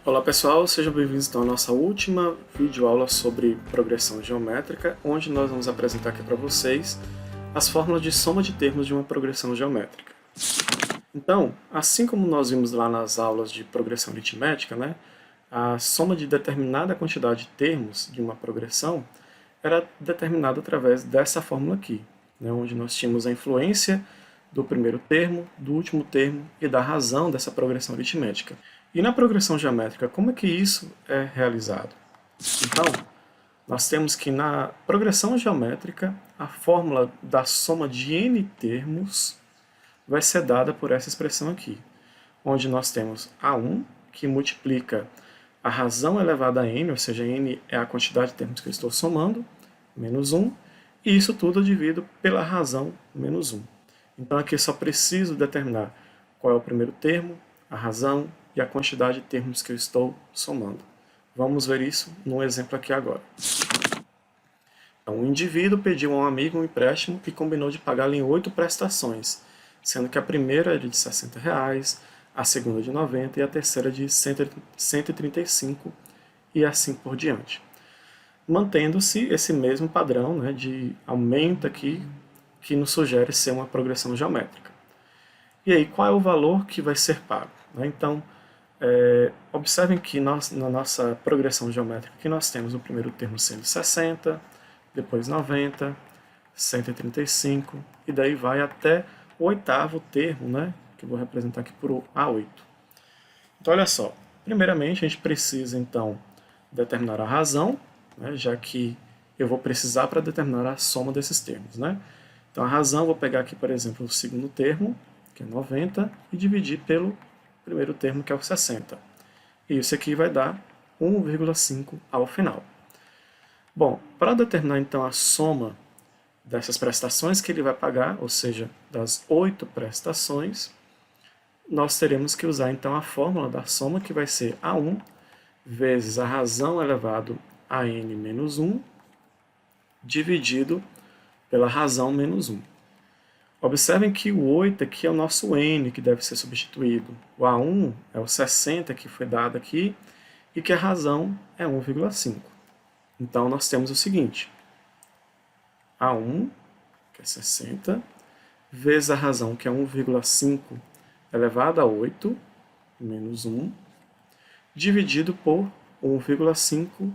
Olá pessoal, sejam bem-vindos então à nossa última videoaula sobre progressão geométrica, onde nós vamos apresentar aqui para vocês as fórmulas de soma de termos de uma progressão geométrica. Então, assim como nós vimos lá nas aulas de progressão aritmética, a soma de determinada quantidade de termos de uma progressão era determinada através dessa fórmula aqui, onde nós tínhamos a influência do primeiro termo, do último termo e da razão dessa progressão aritmética. E na progressão geométrica, como é que isso é realizado? Então, nós temos que na progressão geométrica, a fórmula da soma de n termos vai ser dada por essa expressão aqui, onde nós temos A1, que multiplica a razão elevada a n, ou seja, n é a quantidade de termos que eu estou somando, menos 1, e isso tudo eu divido pela razão menos 1. Então aqui eu só preciso determinar qual é o primeiro termo, a razão e a quantidade de termos que eu estou somando. Vamos ver isso num exemplo aqui agora. Então, um indivíduo pediu a um amigo um empréstimo e combinou de pagá-lo em 8 prestações, sendo que a primeira era de R$60, a segunda de 90 e a terceira de 135 e assim por diante. Mantendo-se esse mesmo padrão de aumento aqui, que nos sugere ser uma progressão geométrica. E aí, qual é o valor que vai ser pago? Então, observem que na nossa progressão geométrica que nós temos o primeiro termo sendo 60, depois 90, 135, e daí vai até o oitavo termo, que eu vou representar aqui por A8. Então, olha só, primeiramente a gente precisa, então, determinar a razão, já que eu vou precisar para determinar a soma desses termos. Então, a razão, vou pegar aqui, por exemplo, o segundo termo, que é 90, e dividir pelo primeiro termo, que é o 60. E isso aqui vai dar 1,5 ao final. Bom, para determinar, então, a soma dessas prestações que ele vai pagar, ou seja, das 8 prestações, nós teremos que usar, então, a fórmula da soma, que vai ser A1 vezes a razão elevado a n menos 1, dividido pela razão menos 1. Observem que o 8 aqui é o nosso n, que deve ser substituído. O A1 é o 60, que foi dado aqui, e que a razão é 1,5. Então, nós temos o seguinte. A1, que é 60, vezes a razão, que é 1,5 elevado a 8, menos 1, dividido por 1,5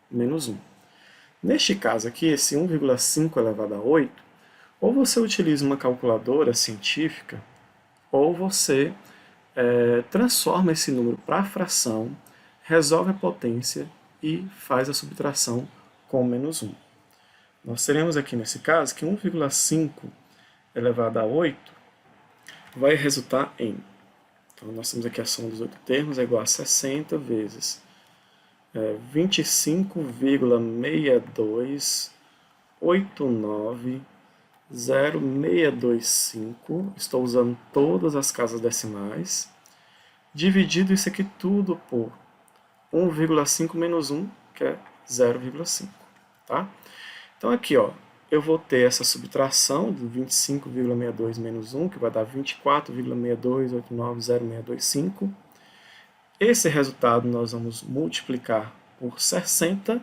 menos 1. Neste caso aqui, esse 1,5 elevado a 8, ou você utiliza uma calculadora científica, ou você transforma esse número para fração, resolve a potência e faz a subtração com menos 1. Nós teremos aqui nesse caso que 1,5 elevado a 8 vai resultar em... Então nós temos aqui a soma dos 8 termos, é igual a 60 vezes 25,6289025, estou usando todas as casas decimais, dividido isso aqui tudo por 1,5 menos 1, que é 0,5. Tá? Então aqui, eu vou ter essa subtração de 25,62 menos 1, que vai dar 24,6289025. Esse resultado nós vamos multiplicar por 60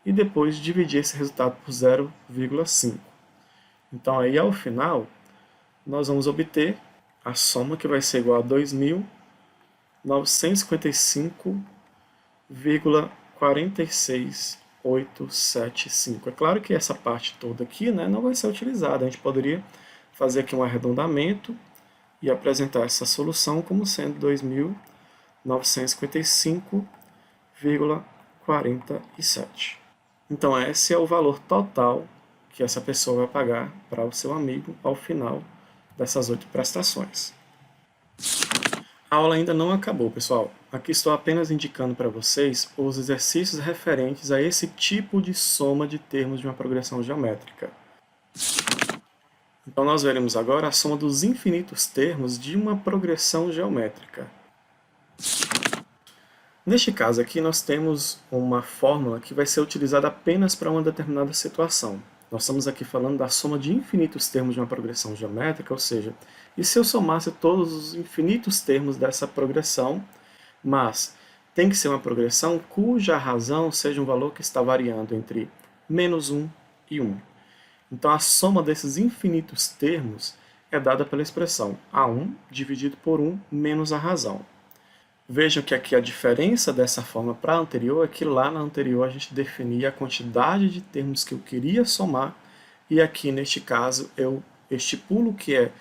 e depois dividir esse resultado por 0,5. Então, aí ao final, nós vamos obter a soma que vai ser igual a 2.955,46875. É claro que essa parte toda aqui não vai ser utilizada. A gente poderia fazer aqui um arredondamento e apresentar essa solução como sendo 2.955,47. Então, esse é o valor total que essa pessoa vai pagar para o seu amigo ao final dessas 8 prestações. A aula ainda não acabou, pessoal. Aqui estou apenas indicando para vocês os exercícios referentes a esse tipo de soma de termos de uma progressão geométrica. Então, nós veremos agora a soma dos infinitos termos de uma progressão geométrica. Neste caso aqui, nós temos uma fórmula que vai ser utilizada apenas para uma determinada situação. Nós estamos aqui falando da soma de infinitos termos de uma progressão geométrica, ou seja, e se eu somasse todos os infinitos termos dessa progressão, mas tem que ser uma progressão cuja razão seja um valor que está variando entre -1 e 1. Então, a soma desses infinitos termos é dada pela expressão A1 dividido por 1 menos a razão. Vejam que aqui a diferença dessa forma para a anterior é que lá na anterior a gente definia a quantidade de termos que eu queria somar, e aqui neste caso eu estipulo que é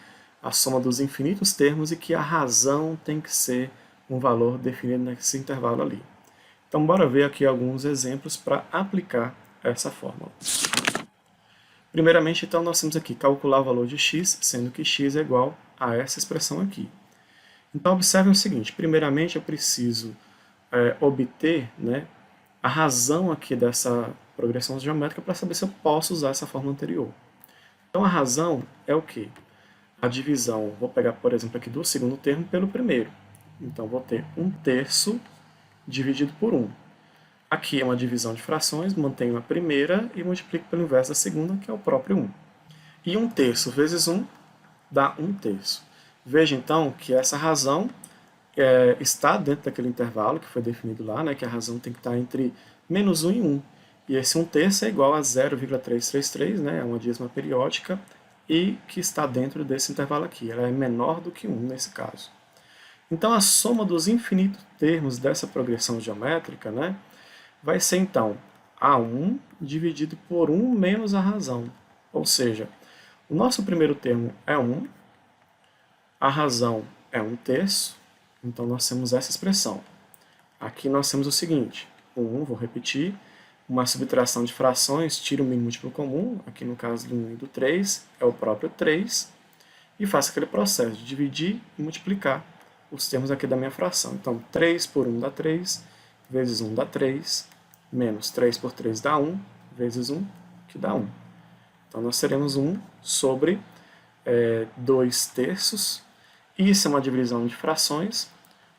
a soma dos infinitos termos e que a razão tem que ser um valor definido nesse intervalo ali. Então, bora ver aqui alguns exemplos para aplicar essa fórmula. Primeiramente, então, nós temos aqui calcular o valor de x, sendo que x é igual a essa expressão aqui. Então, observem o seguinte, primeiramente eu preciso obter, né, a razão aqui dessa progressão geométrica para saber se eu posso usar essa fórmula anterior. Então, a razão é o quê? A divisão, vou pegar, por exemplo, aqui do segundo termo pelo primeiro. Então, vou ter 1/3 dividido por 1. Aqui é uma divisão de frações, mantenho a primeira e multiplico pelo inverso da segunda, que é o próprio 1. E 1/3 vezes 1 dá 1/3. Veja, então, que essa razão está dentro daquele intervalo que foi definido lá, né, que a razão tem que estar entre -1 e 1. E esse 1/3 é igual a 0,333, né, é uma dízima periódica, e que está dentro desse intervalo aqui. Ela é menor do que 1 nesse caso. Então, a soma dos infinitos termos dessa progressão geométrica, né, vai ser, então, A1 dividido por 1 menos a razão. Ou seja, o nosso primeiro termo é 1, a razão é 1/3, então nós temos essa expressão. Aqui nós temos o seguinte, o 1, vou repetir, uma subtração de frações, tiro o mínimo múltiplo comum, aqui no caso do 1 e do 3, é o próprio 3, e faço aquele processo de dividir e multiplicar os termos aqui da minha fração. Então, 3 por 1 dá 3, vezes 1 dá 3, menos 3 por 3 dá 1, vezes 1, que dá 1. Então, nós teremos 1 sobre 2/3, isso é uma divisão de frações,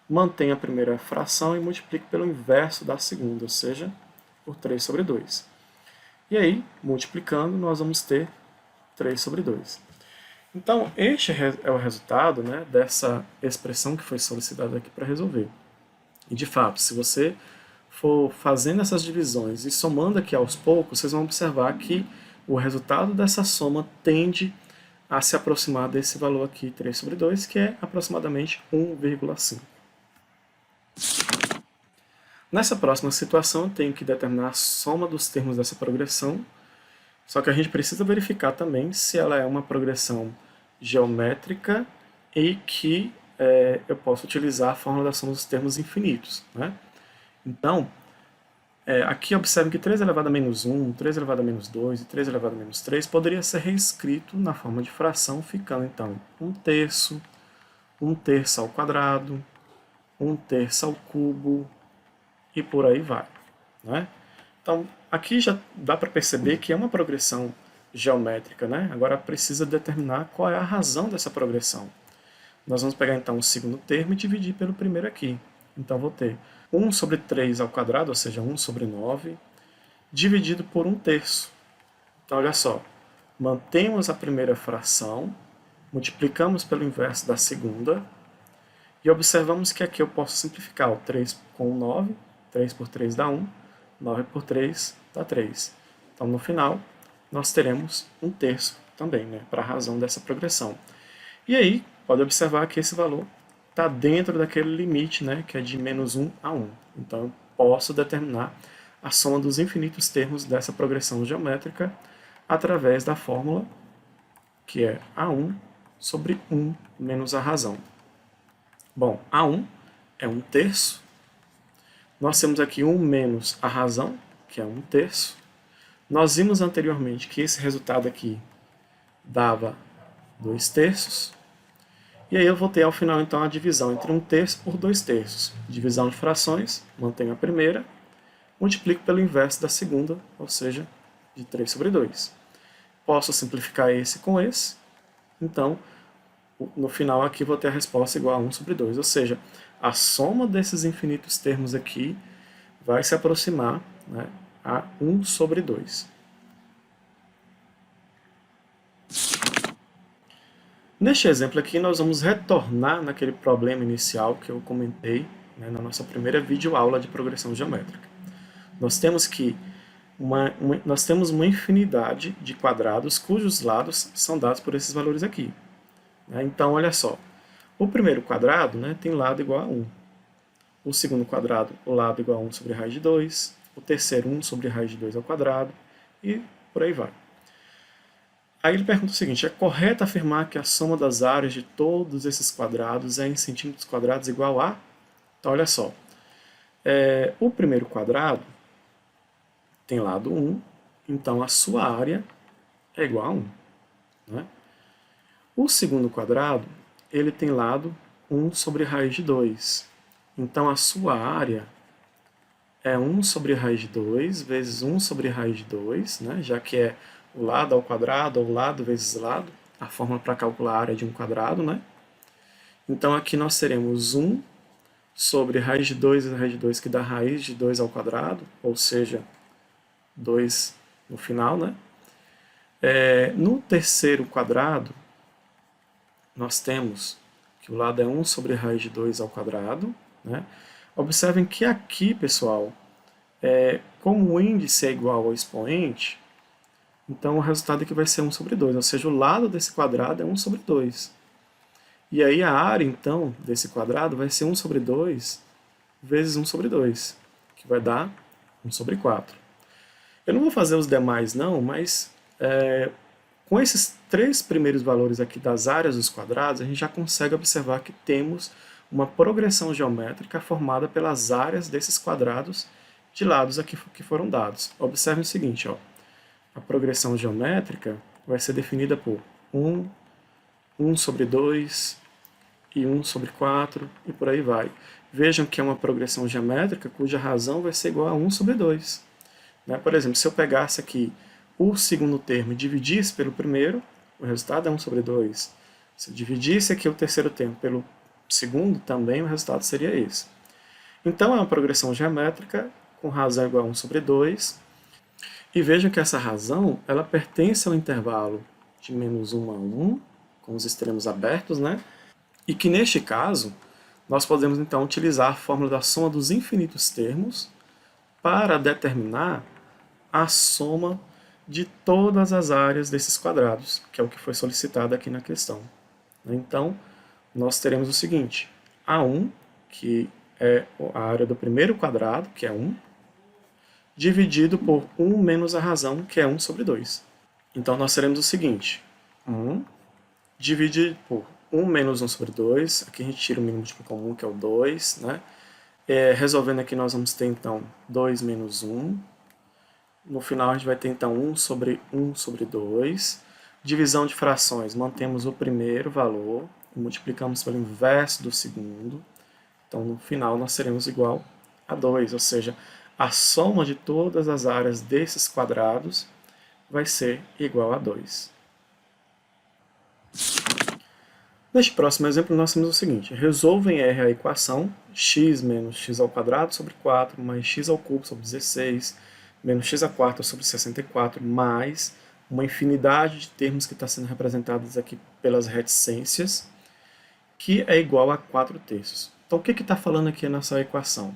mantenho a primeira fração e multiplico pelo inverso da segunda, ou seja, por 3 sobre 2. E aí, multiplicando, nós vamos ter 3 sobre 2. Então, este é o resultado, né, dessa expressão que foi solicitada aqui para resolver. E, de fato, se você for fazendo essas divisões e somando aqui aos poucos, vocês vão observar que o resultado dessa soma tende a se aproximar desse valor aqui, 3 sobre 2, que é aproximadamente 1,5. Nessa próxima situação, eu tenho que determinar a soma dos termos dessa progressão, só que a gente precisa verificar também se ela é uma progressão geométrica e que eu posso utilizar a fórmula da soma dos termos infinitos, né? Então, aqui observe que 3 elevado a menos 1, 3 elevado a menos 2 e 3 elevado a menos 3 poderia ser reescrito na forma de fração, ficando então 1/3, 1/3 ao quadrado, 1/3 ao cubo e por aí vai, né? Então, aqui já dá para perceber que é uma progressão geométrica, né? Agora precisa determinar qual é a razão dessa progressão. Nós vamos pegar então o segundo termo e dividir pelo primeiro aqui. Então, vou ter 1 sobre 3 ao quadrado, ou seja, 1 sobre 9, dividido por 1/3. Então, olha só, mantemos a primeira fração, multiplicamos pelo inverso da segunda, e observamos que aqui eu posso simplificar o 3 com o 9, 3 por 3 dá 1, 9 por 3 dá 3. Então, no final, nós teremos 1/3 também, né, para a razão dessa progressão. E aí, pode observar que esse valor está dentro daquele limite, né, que é de -1 a 1. Então, eu posso determinar a soma dos infinitos termos dessa progressão geométrica através da fórmula que é A1 sobre 1 menos a razão. Bom, A1 é 1/3. Nós temos aqui 1 menos a razão, que é 1/3. Nós vimos anteriormente que esse resultado aqui dava 2/3. E aí eu vou ter ao final então a divisão entre 1/3 por 2/3. Divisão de frações, mantenho a primeira, multiplico pelo inverso da segunda, ou seja, de 3 sobre 2. Posso simplificar esse com esse, então no final aqui vou ter a resposta igual a 1 sobre 2, ou seja, a soma desses infinitos termos aqui vai se aproximar, né, a 1 sobre 2. Neste exemplo aqui, nós vamos retornar naquele problema inicial que eu comentei, né, na nossa primeira videoaula de progressão geométrica. Nós temos uma infinidade de quadrados cujos lados são dados por esses valores aqui. Né? Então, olha só, o primeiro quadrado, né, tem lado igual a 1. O segundo quadrado, o lado igual a 1 sobre raiz de 2. O terceiro, 1 sobre raiz de 2 ao quadrado. E por aí vai. Aí ele pergunta o seguinte, é correto afirmar que a soma das áreas de todos esses quadrados é em centímetros quadrados igual a... Então, olha só. O primeiro quadrado tem lado 1, então a sua área é igual a 1. Né? O segundo quadrado, ele tem lado 1 sobre raiz de 2. Então a sua área é 1 sobre raiz de 2 vezes 1 sobre raiz de 2, né? Já que é o lado ao quadrado, ou lado vezes lado, a fórmula para calcular a área de um quadrado. Né? Então aqui nós teremos 1 sobre raiz de 2 vezes raiz de 2, que dá raiz de 2 ao quadrado, ou seja, 2 no final. Né? No terceiro quadrado, nós temos que o lado é 1 sobre raiz de 2 ao quadrado. Né? Observem que aqui, pessoal, como o índice é igual ao expoente, então o resultado aqui vai ser 1 sobre 2, ou seja, o lado desse quadrado é 1 sobre 2. E aí a área, então, desse quadrado vai ser 1 sobre 2 vezes 1 sobre 2, que vai dar 1 sobre 4. Eu não vou fazer os demais não, mas com esses três primeiros valores aqui das áreas dos quadrados, a gente já consegue observar que temos uma progressão geométrica formada pelas áreas desses quadrados de lados aqui que foram dados. Observe o seguinte, ó, a progressão geométrica vai ser definida por 1 sobre 2 e 1 sobre 4 e por aí vai. Vejam que é uma progressão geométrica cuja razão vai ser igual a 1 sobre 2. Né? Por exemplo, se eu pegasse aqui o segundo termo e dividisse pelo primeiro, o resultado é 1 sobre 2. Se eu dividisse aqui o terceiro termo pelo segundo, também o resultado seria esse. Então, é uma progressão geométrica com razão igual a 1 sobre 2. E vejam que essa razão ela pertence ao intervalo de menos 1 a 1, com os extremos abertos, né? E que, neste caso, nós podemos, então, utilizar a fórmula da soma dos infinitos termos para determinar a soma de todas as áreas desses quadrados, que é o que foi solicitado aqui na questão. Então, nós teremos o seguinte, A1, que é a área do primeiro quadrado, que é 1, dividido por 1 menos a razão, que é 1 sobre 2. Então, nós teremos o seguinte, 1 dividido por 1 menos 1 sobre 2, aqui a gente tira o mínimo múltiplo comum, que é o 2, né? Resolvendo aqui, nós vamos ter, então, 2 menos 1. No final, a gente vai ter, então, 1 sobre 2. Divisão de frações, mantemos o primeiro valor, e multiplicamos pelo inverso do segundo. Então, no final, nós teremos igual a 2, ou seja, a soma de todas as áreas desses quadrados vai ser igual a 2. Neste próximo exemplo, nós temos o seguinte, resolva em R a equação x menos x ao quadrado sobre 4 mais x ao cubo sobre 16 menos x a quarta sobre 64 mais uma infinidade de termos que está sendo representados aqui pelas reticências, que é igual a 4 terços. Então, o que está falando aqui nessa equação?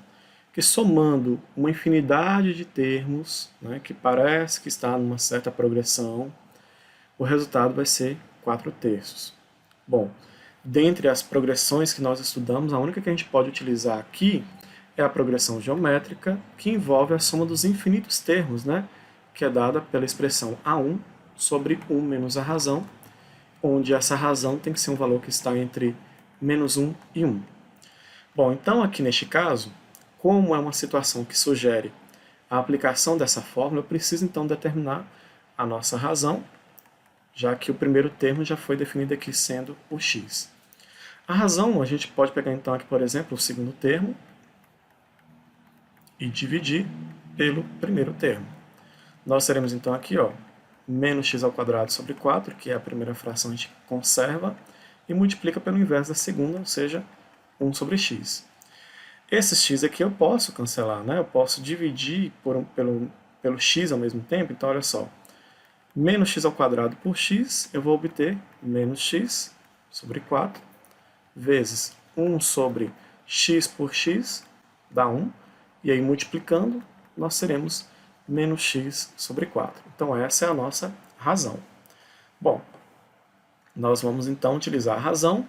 Que somando uma infinidade de termos, né, que parece que está numa certa progressão, o resultado vai ser 4 terços. Bom, dentre as progressões que nós estudamos, a única que a gente pode utilizar aqui é a progressão geométrica, que envolve a soma dos infinitos termos, né, que é dada pela expressão A1 sobre 1 menos a razão, onde essa razão tem que ser um valor que está entre menos 1 e 1. Bom, então aqui neste caso, como é uma situação que sugere a aplicação dessa fórmula, eu preciso então determinar a nossa razão, já que o primeiro termo já foi definido aqui sendo o x. A razão, a gente pode pegar então aqui, por exemplo, o segundo termo e dividir pelo primeiro termo. Nós teremos então aqui, ó, menos x ao quadrado sobre 4, que é a primeira fração a gente conserva, e multiplica pelo inverso da segunda, ou seja, 1 sobre x. Esse x aqui eu posso cancelar, né? Eu posso dividir pelo x ao mesmo tempo, então olha só, menos x ao quadrado por x, eu vou obter menos x sobre 4, vezes 1 sobre x por x dá 1, e aí multiplicando, nós teremos menos x sobre 4. Então essa é a nossa razão. Bom, nós vamos então utilizar a razão,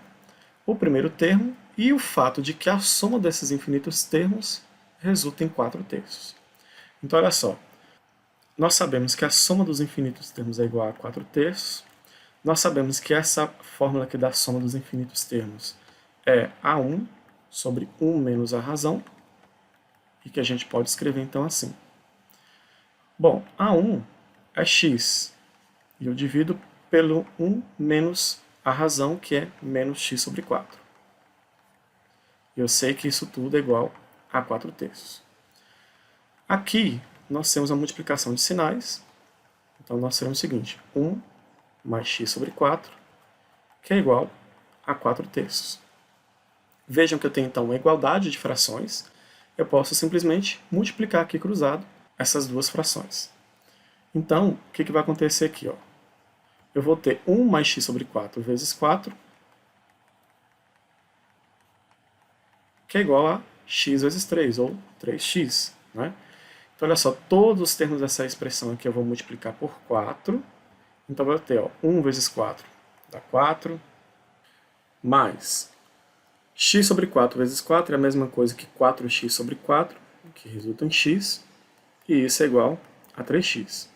o primeiro termo e o fato de que a soma desses infinitos termos resulta em 4/3. Então olha só, nós sabemos que a soma dos infinitos termos é igual a 4/3. Nós sabemos que essa fórmula aqui da soma dos infinitos termos é A1 sobre 1 menos a razão, e que a gente pode escrever então assim. Bom, A1 é x, e eu divido pelo 1 menos a razão, que é menos x sobre 4. Eu sei que isso tudo é igual a 4/3. Aqui, nós temos a multiplicação de sinais. Então, nós teremos o seguinte, 1 mais x sobre 4, que é igual a 4/3. Vejam que eu tenho, então, uma igualdade de frações. Eu posso simplesmente multiplicar aqui cruzado essas duas frações. Então, o que vai acontecer aqui? Ó? Eu vou ter 1 mais x sobre 4 vezes 4, que é igual a x vezes 3, ou 3x. Né? Então, olha só, todos os termos dessa expressão aqui eu vou multiplicar por 4. Então, eu vou ter 1 vezes 4 dá 4, mais x sobre 4 vezes 4 é a mesma coisa que 4x sobre 4, que resulta em x, e isso é igual a 3x.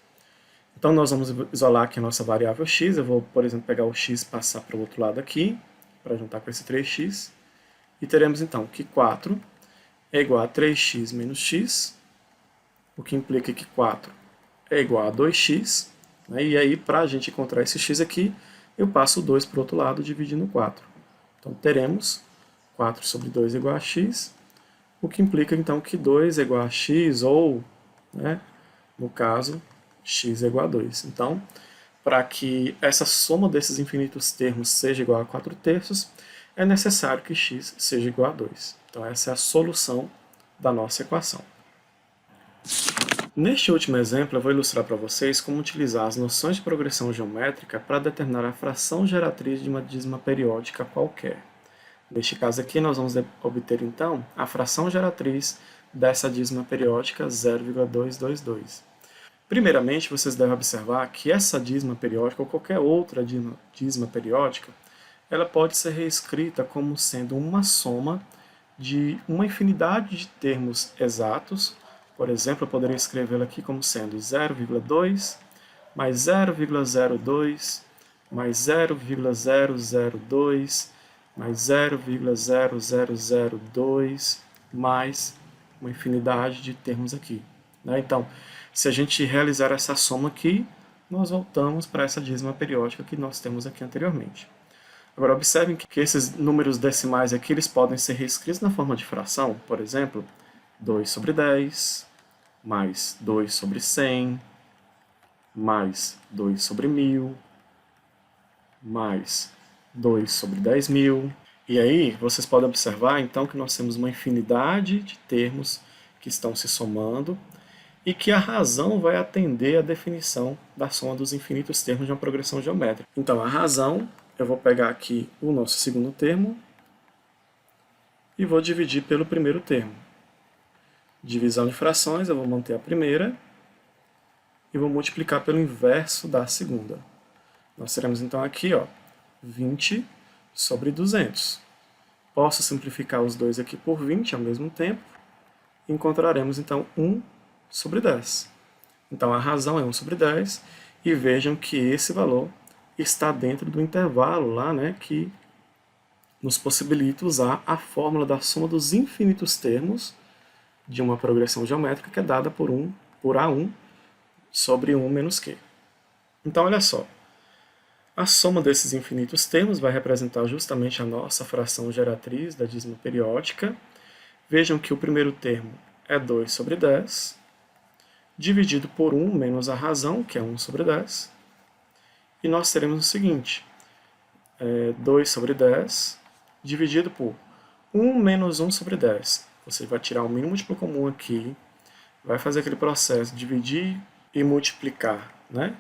Então, nós vamos isolar aqui a nossa variável x. Eu vou, por exemplo, pegar o x e passar para o outro lado aqui, para juntar com esse 3x. E teremos, então, que 4 é igual a 3x menos x, o que implica que 4 é igual a 2x. Né? E aí, para a gente encontrar esse x aqui, eu passo o 2 para o outro lado, dividindo 4. Então, teremos 4 sobre 2 igual a x, o que implica, então, que 2 é igual a x, ou, né, no caso, x é igual a 2. Então, para que essa soma desses infinitos termos seja igual a 4/3, é necessário que x seja igual a 2. Então, essa é a solução da nossa equação. Neste último exemplo, eu vou ilustrar para vocês como utilizar as noções de progressão geométrica para determinar a fração geratriz de uma dízima periódica qualquer. Neste caso aqui, nós vamos obter, então, a fração geratriz dessa dízima periódica 0,222. Primeiramente, vocês devem observar que essa dízima periódica, ou qualquer outra dízima periódica, ela pode ser reescrita como sendo uma soma de uma infinidade de termos exatos. Por exemplo, eu poderia escrevê-la aqui como sendo 0,2 mais 0,02 mais 0,002 mais 0,0002 mais uma infinidade de termos aqui. Né? Então, se a gente realizar essa soma aqui, nós voltamos para essa dízima periódica que nós temos aqui anteriormente. Agora, observem que esses números decimais aqui eles podem ser reescritos na forma de fração. Por exemplo, 2 sobre 10, mais 2 sobre 100, mais 2 sobre 1000, mais 2 sobre 10.000. E aí, vocês podem observar, então, que nós temos uma infinidade de termos que estão se somando e que a razão vai atender à definição da soma dos infinitos termos de uma progressão geométrica. Então, a razão, eu vou pegar aqui o nosso segundo termo e vou dividir pelo primeiro termo. Divisão de frações, eu vou manter a primeira e vou multiplicar pelo inverso da segunda. Nós teremos, então, aqui, 20 sobre 200. Posso simplificar os dois aqui por 20 ao mesmo tempo. E encontraremos, então, 1 sobre 10. Então, a razão é 1 sobre 10. E vejam que esse valor está dentro do intervalo lá, né, que nos possibilita usar a fórmula da soma dos infinitos termos de uma progressão geométrica que é dada por A1 sobre 1 menos Q. Então, olha só. A soma desses infinitos termos vai representar justamente a nossa fração geratriz da dízima periódica. Vejam que o primeiro termo é 2 sobre 10, dividido por 1 menos a razão, que é 1 sobre 10. E nós teremos o seguinte, 2 sobre 10, dividido por 1 menos 1 sobre 10. Você vai tirar o mínimo múltiplo comum aqui, vai fazer aquele processo de dividir e multiplicar, né,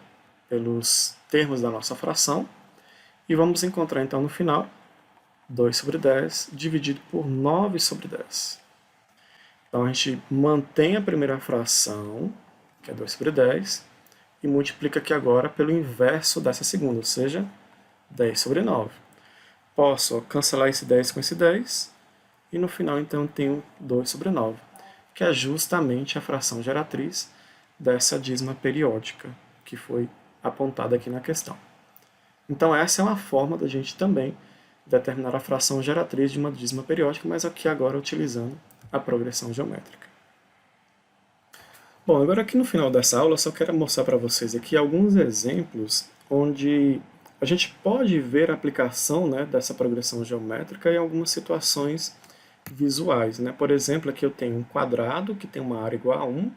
pelos termos da nossa fração, e vamos encontrar então no final 2 sobre 10 dividido por 9 sobre 10. Então, a gente mantém a primeira fração, que é 2 sobre 10, e multiplica aqui agora pelo inverso dessa segunda, ou seja, 10 sobre 9. Posso cancelar esse 10 com esse 10, e no final, então, eu tenho 2 sobre 9, que é justamente a fração geratriz dessa dízima periódica, que foi apontada aqui na questão. Então, essa é uma forma da gente também determinar a fração geratriz de uma dízima periódica, mas aqui agora utilizando a progressão geométrica. Bom, agora aqui no final dessa aula, eu só quero mostrar para vocês aqui alguns exemplos onde a gente pode ver a aplicação, né, dessa progressão geométrica em algumas situações visuais, né? Por exemplo, aqui eu tenho um quadrado que tem uma área igual a 1,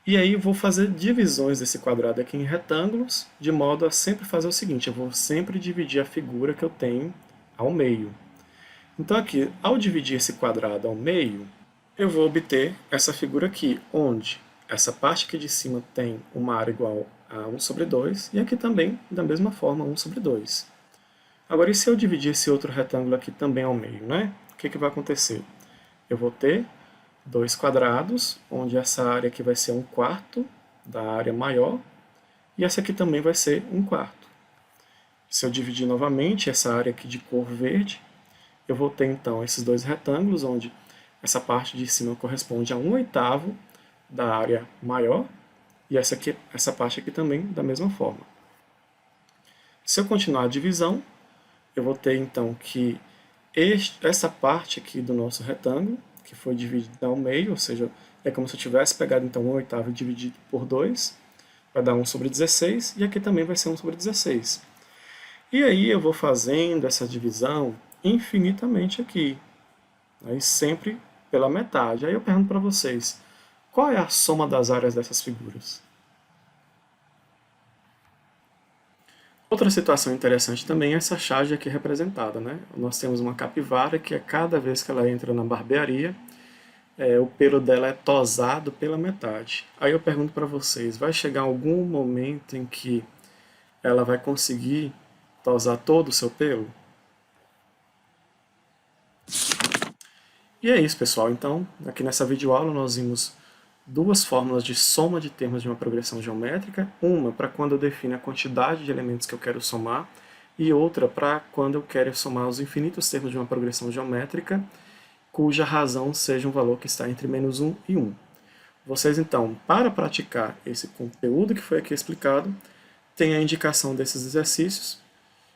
e aí eu vou fazer divisões desse quadrado aqui em retângulos, de modo a sempre fazer o seguinte, eu vou sempre dividir a figura que eu tenho ao meio. Então aqui, ao dividir esse quadrado ao meio, eu vou obter essa figura aqui, onde essa parte aqui de cima tem uma área igual a 1 sobre 2, e aqui também, da mesma forma, 1 sobre 2. Agora, e se eu dividir esse outro retângulo aqui também ao meio, né? O que vai acontecer? Eu vou ter 2 quadrados, onde essa área aqui vai ser 1/4 da área maior, e essa aqui também vai ser 1/4. Se eu dividir novamente essa área aqui de cor verde, eu vou ter então esses dois retângulos, onde essa parte de cima corresponde a 1/8 da área maior, e essa parte aqui também da mesma forma. Se eu continuar a divisão, eu vou ter então que essa parte aqui do nosso retângulo, que foi dividida ao meio, ou seja, é como se eu tivesse pegado então 1/8 e dividido por 2, vai dar 1 sobre 16, e aqui também vai ser 1 sobre 16. E aí eu vou fazendo essa divisão infinitamente aqui, aí sempre pela metade. Aí eu pergunto para vocês, qual é a soma das áreas dessas figuras? Outra situação interessante também é essa charge aqui representada, né? Nós temos uma capivara que cada vez que ela entra na barbearia, o pelo dela é tosado pela metade. Aí eu pergunto para vocês, vai chegar algum momento em que ela vai conseguir tosar todo o seu pelo? E é isso, pessoal. Então, aqui nessa videoaula nós vimos duas fórmulas de soma de termos de uma progressão geométrica, uma para quando eu defino a quantidade de elementos que eu quero somar, e outra para quando eu quero somar os infinitos termos de uma progressão geométrica, cuja razão seja um valor que está entre -1 e 1. Vocês, então, para praticar esse conteúdo que foi aqui explicado, têm a indicação desses exercícios.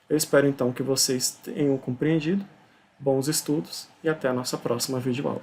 Eu espero, então, que vocês tenham compreendido. Bons estudos e até a nossa próxima videoaula.